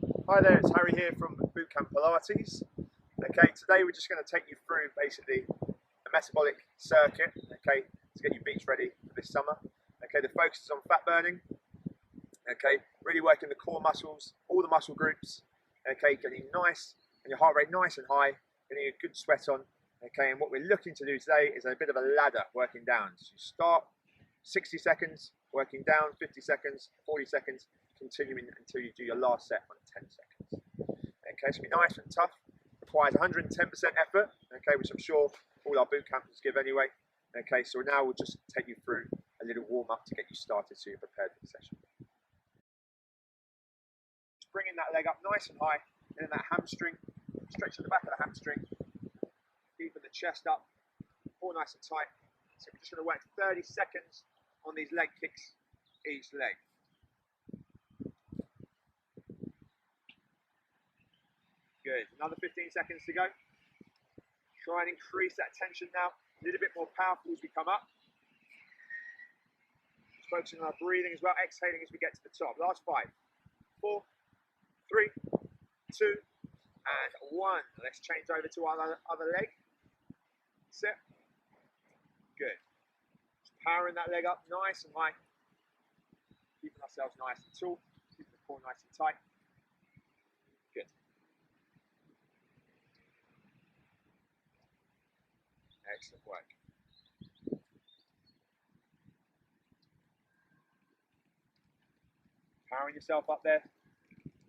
Hi there, it's Harry here from Bootcamp Pilates. Okay, today we're just going to take you through basically a metabolic circuit, okay, to get your beats ready for this summer. Okay, the focus is on fat burning, okay, really working the core muscles, all the muscle groups, okay, getting nice, and your heart rate nice and high, getting a good sweat on, okay, and what we're looking to do today is a bit of a ladder working down. So you start 60 seconds, working down 50 seconds, 40 seconds, continuing until you do your last set on 10 seconds. Okay, so be nice and tough. Requires 110% effort, okay, which I'm sure all our boot campers give anyway. Okay, so now we'll just take you through a little warm up to get you started so you're prepared for the session. Just bringing that leg up nice and high, and then that hamstring, stretching the back of the hamstring, keeping the chest up, all nice and tight. So we're just going to work 30 seconds on these leg kicks each leg. Good, another 15 seconds to go. Try and increase that tension now, a little bit more powerful as we come up. Just focusing on our breathing as well, exhaling as we get to the top. Last 5, 4, 3, 2, and 1. Let's change over to our other leg. Sit. Good. Just powering that leg up nice and high. Keeping ourselves nice and tall, keeping the core nice and tight. Good. Excellent work. Powering yourself up there,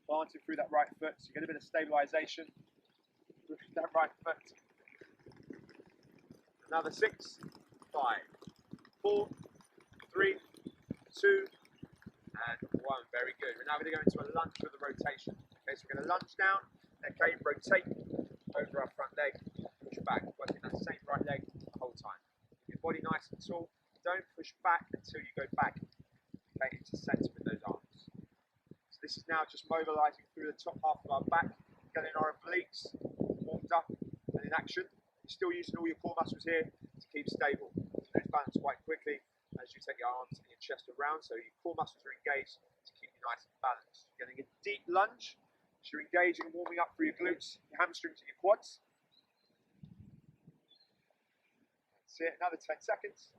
planting through that right foot so you get a bit of stabilization with that right foot. Another 6, 5, 4, 3, 2, and 1. Very good. We're now going to go into a lunge with a rotation. Okay, so we're going to lunge down, okay, rotate over our front leg, push back, working that same right leg the whole time. Keep your body nice and tall. Don't push back until you go back, okay, into center with those arms. So this is now just mobilizing through the top half of our back, getting our obliques warmed up and in action. You're still using all your core muscles here to keep stable. Lose balance quite quickly as you take your arms and your chest around, so your core muscles are engaged to keep you nice and balanced. You're getting a deep lunge, so you're engaging and warming up through your glutes, your hamstrings and your quads. That's it, another 10 seconds.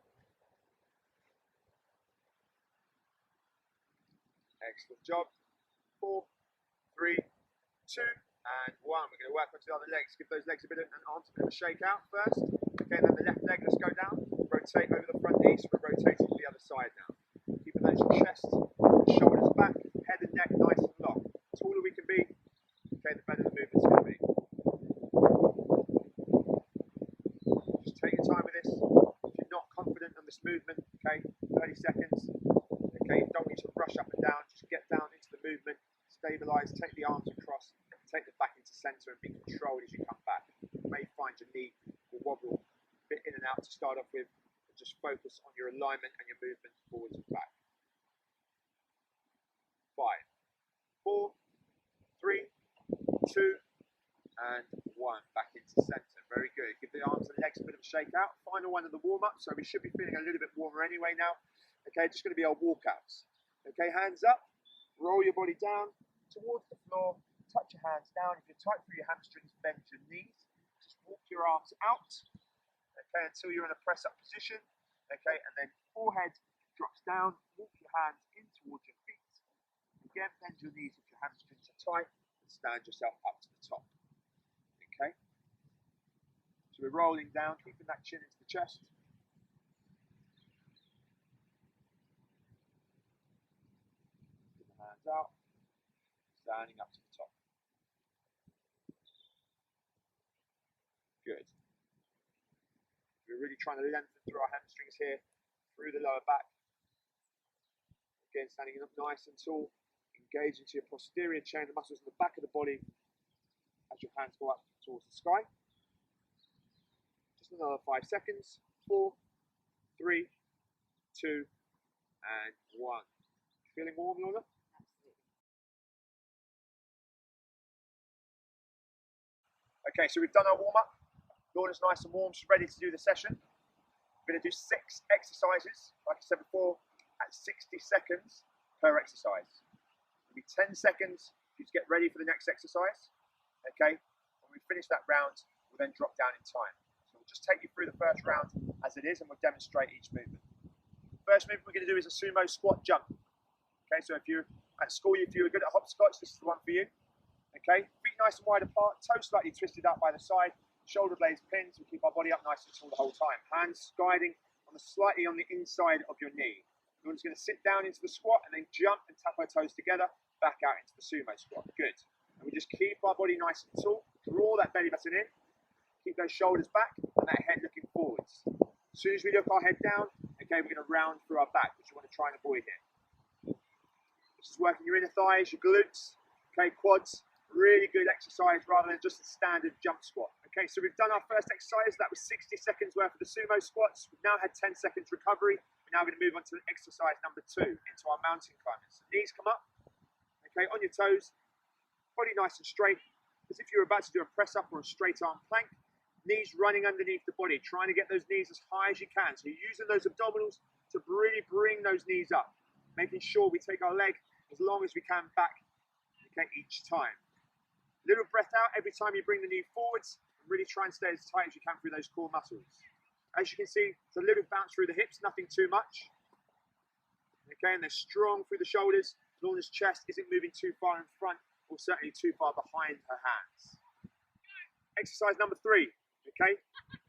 Excellent job. 4, 3, 2, and 1. We're going to work onto the other legs. Give those legs a bit of, and arms a bit of a shake out first. Okay, then the left leg, let's go down. Rotate over the front knee, so we're rotating to the other side now. Keeping those chest, shoulders back, head and neck nice and long. The taller we can be, okay, the better the movement's going to be. Just take your time with this. If you're not confident on this movement, okay, 30 seconds. Okay, you don't need to rush up and down, just get down into the movement, stabilize, take the arms across, take them back into center and be controlled as you come back. You may find your knee will wobble a bit in and out to start off with, but just focus on your alignment and your movement forwards and back. 5, 4, 3, 2, and 1. Back into center. Very good. Give the arms and legs a bit of a shake out. Final one of the warm up, so we should be feeling a little bit warmer anyway now. Okay, just going to be our walkouts. Okay, hands up, roll your body down towards the floor, touch your hands down. If you're tight through your hamstrings, bend your knees. Just walk your arms out, okay, until you're in a press up position. Okay, and then forehead drops down, walk your hands in towards your feet. Again, bend your knees if your hamstrings are tight, and stand yourself up to the top. Okay, so we're rolling down, keeping that chin into the chest. Hands out, standing up to the top. Good. We're really trying to lengthen through our hamstrings here, through the lower back. Again, standing up nice and tall, engage into your posterior chain, the muscles in the back of the body as your hands go up towards the sky. Just another 5 seconds. 4, 3, 2, and 1. Feeling warm, Lorna? Okay, so we've done our warm-up. Lorna's nice and warm, she's ready to do the session. We're going to do 6 exercises, like I said before, at 60 seconds per exercise. It'll be 10 seconds You just get ready for the next exercise. Okay, when we finish that round, we'll then drop down in time. So we'll just take you through the first round as it is, and we'll demonstrate each movement. First movement we're going to do is a sumo squat jump. Okay, so if you're at school, if you were good at hopscotch, this is the one for you. Okay, feet nice and wide apart, toes slightly twisted out by the side, shoulder blades pinned, so we keep our body up nice and tall the whole time. Hands guiding slightly on the inside of your knee. You're just going to sit down into the squat and then jump and tap our toes together, back out into the sumo squat. Good. And we just keep our body nice and tall, draw that belly button in, keep those shoulders back and that head looking forwards. As soon as we look our head down, okay, we're going to round through our back, which you want to try and avoid here. This is working your inner thighs, your glutes, okay, quads. Really good exercise rather than just a standard jump squat. Okay, so we've done our first exercise. That was 60 seconds worth of the sumo squats. We've now had 10 seconds recovery. We're now going to move on to exercise number 2, into our mountain climbers. So knees come up, okay, on your toes, body nice and straight, as if you're about to do a press up or a straight arm plank. Knees running underneath the body, trying to get those knees as high as you can. So you're using those abdominals to really bring those knees up, making sure we take our leg as long as we can back, okay, each time. Little breath out every time you bring the knee forwards, and really try and stay as tight as you can through those core muscles. As you can see, it's a little bounce through the hips, nothing too much. Okay, and they're strong through the shoulders. Lorna's chest isn't moving too far in front, or certainly too far behind her hands. Exercise number 3, okay?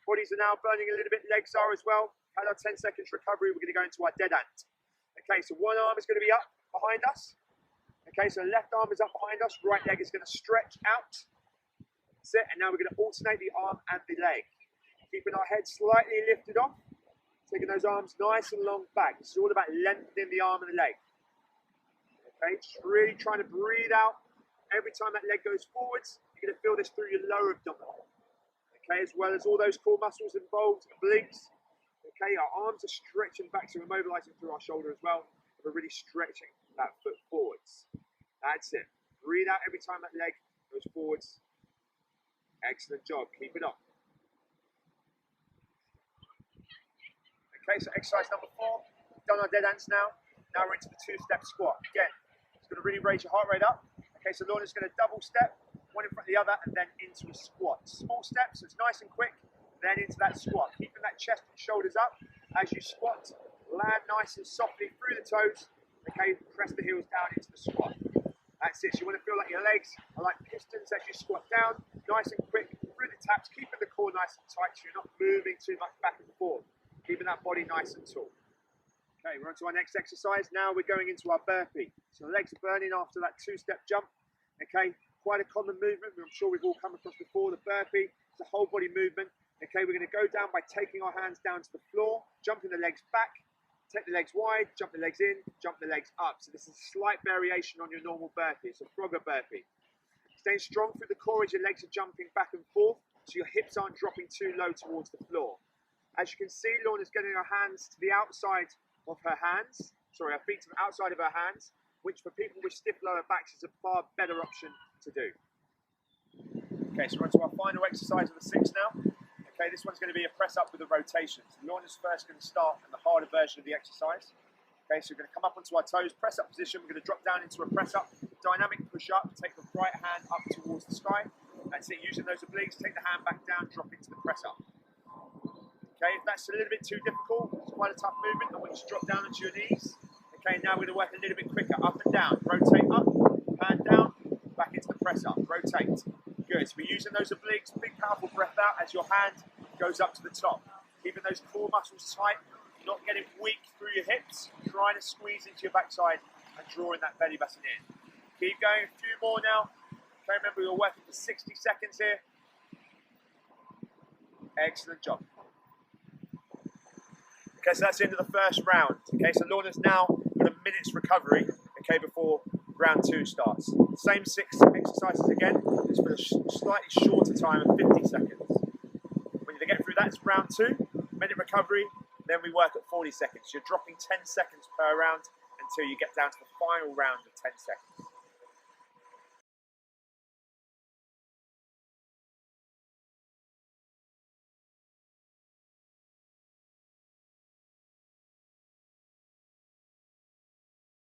Bodies are now burning a little bit, legs are as well. Had our 10 seconds recovery, we're going to go into our dead ant. Okay, so one arm is going to be up behind us. Okay, so left arm is up behind us, right leg is going to stretch out. That's it, and now we're going to alternate the arm and the leg. Keeping our head slightly lifted off, taking those arms nice and long back. This is all about lengthening the arm and the leg. Okay, just really trying to breathe out. Every time that leg goes forwards, you're going to feel this through your lower abdominal. Okay, as well as all those core muscles involved, obliques. Okay, our arms are stretching back, so we're mobilizing through our shoulder as well. We're really stretching that foot forwards. That's it. Breathe out every time that leg goes forwards. Excellent job. Keep it up. Okay, so exercise number 4. We've done our dead ants now. Now we're into the 2-step squat. Again, it's going to really raise your heart rate up. Okay, so Lorna's going to double step, one in front of the other, and then into a squat. Small steps, so it's nice and quick, then into that squat. Keeping that chest and shoulders up as you squat. Land nice and softly through the toes. Okay, press the heels down into the squat. That's it. So you want to feel like your legs are like pistons as you squat down, nice and quick through the taps, keeping the core nice and tight so you're not moving too much back and forth, keeping that body nice and tall. Okay, we're on to our next exercise. Now we're going into our burpee. So the legs are burning after that 2-step jump. Okay, quite a common movement. I'm sure we've all come across before. The burpee, it's a whole body movement. Okay, we're going to go down by taking our hands down to the floor, jumping the legs back, take the legs wide, jump the legs in, jump the legs up. So this is a slight variation on your normal burpee. It's a frogger burpee. Staying strong through the core as your legs are jumping back and forth, so your hips aren't dropping too low towards the floor. As you can see, Lorna's getting her hands to the outside of her hands. Sorry, her feet to the outside of her hands, which for people with stiff lower backs is a far better option to do. Okay, so we're on to our final exercise of the 6 now. Okay, this one's going to be a press up with a rotation. So Lorna's first going to start in the harder version of the exercise. Okay, so we're going to come up onto our toes, press up position. We're going to drop down into a press up, dynamic push up. Take the right hand up towards the sky. That's it, using those obliques. Take the hand back down, drop into the press up. Okay, if that's a little bit too difficult, it's quite a tough movement. I want you to drop down onto your knees. Okay, now we're going to work a little bit quicker. Up and down, rotate up, hand down, back into the press up, rotate. Good, so we're using those obliques, big powerful breath out as your hand goes up to the top. Keeping those core muscles tight, not getting weak through your hips, trying to squeeze into your backside and drawing that belly button in. Keep going, a few more now. Okay, remember we're working for 60 seconds here. Excellent job. Okay, so that's the end of the first round. Okay, so Lorna's now got a minute's recovery, okay, before round 2 starts. Same 6 exercises again, just for a slightly shorter time of 50 seconds. When you get through that, it's round 2, minute recovery, then we work at 40 seconds. You're dropping 10 seconds per round until you get down to the final round of 10 seconds.